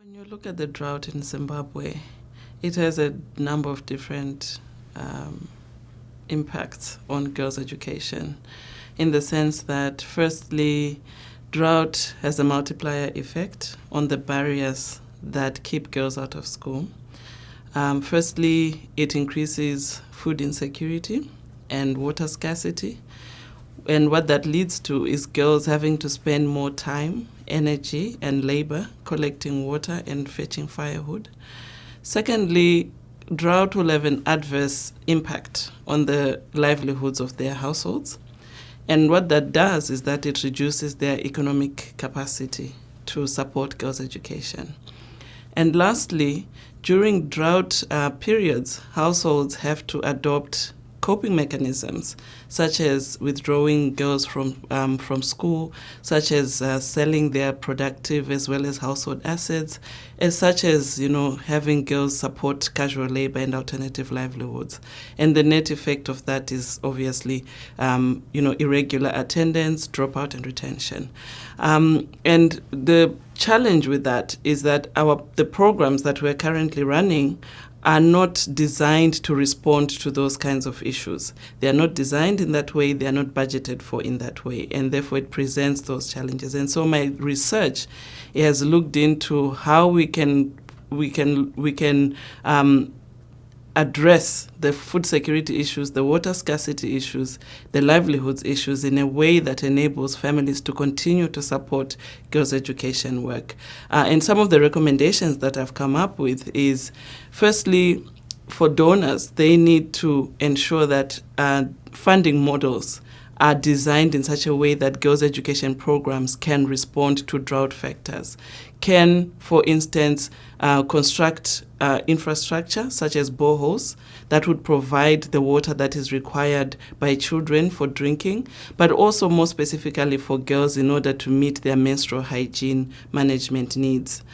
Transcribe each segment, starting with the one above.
When you look at the drought in Zimbabwe, it has a number of different impacts on girls' education, in the sense that, firstly, drought has a multiplier effect on the barriers that keep girls out of school. Firstly, it increases food insecurity and water scarcity. And what that leads to is girls having to spend more time, energy, and labor collecting water and fetching firewood. Secondly, drought will have an adverse impact on the livelihoods of their households. And what that does is that it reduces their economic capacity to support girls' education. And lastly, during drought periods, households have to adopt coping mechanisms, such as withdrawing girls from school, such as selling their productive as well as household assets, such as having girls support casual labor and alternative livelihoods. And the net effect of that is obviously irregular attendance, dropout, and retention. And the challenge with that is that the programs that we're currently running are not designed to respond to those kinds of issues. They are not designed in that way, they are not budgeted for in that way, and therefore it presents those challenges. And so my research has looked into how we can address the food security issues, the water scarcity issues, the livelihoods issues in a way that enables families to continue to support girls' education work. And some of the recommendations that I've come up with is, firstly, for donors, they need to ensure that funding models are designed in such a way that girls' education programs can respond to drought factors, can, for instance, construct infrastructure such as boreholes that would provide the water that is required by children for drinking, but also more specifically for girls in order to meet their menstrual hygiene management needs.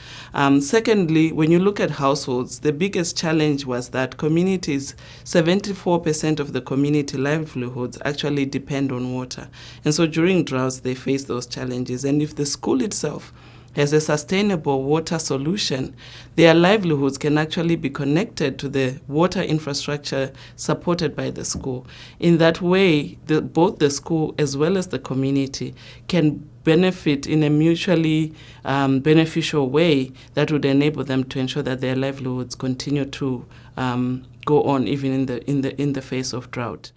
Secondly, when you look at households, the biggest challenge was that communities, 74% of the community livelihoods actually depend on water. And so during droughts, they face those challenges. And if the school itself has a sustainable water solution, their livelihoods can actually be connected to the water infrastructure supported by the school. In that way, both the school as well as the community can benefit in a mutually beneficial way that would enable them to ensure that their livelihoods continue to go on even in the face of drought.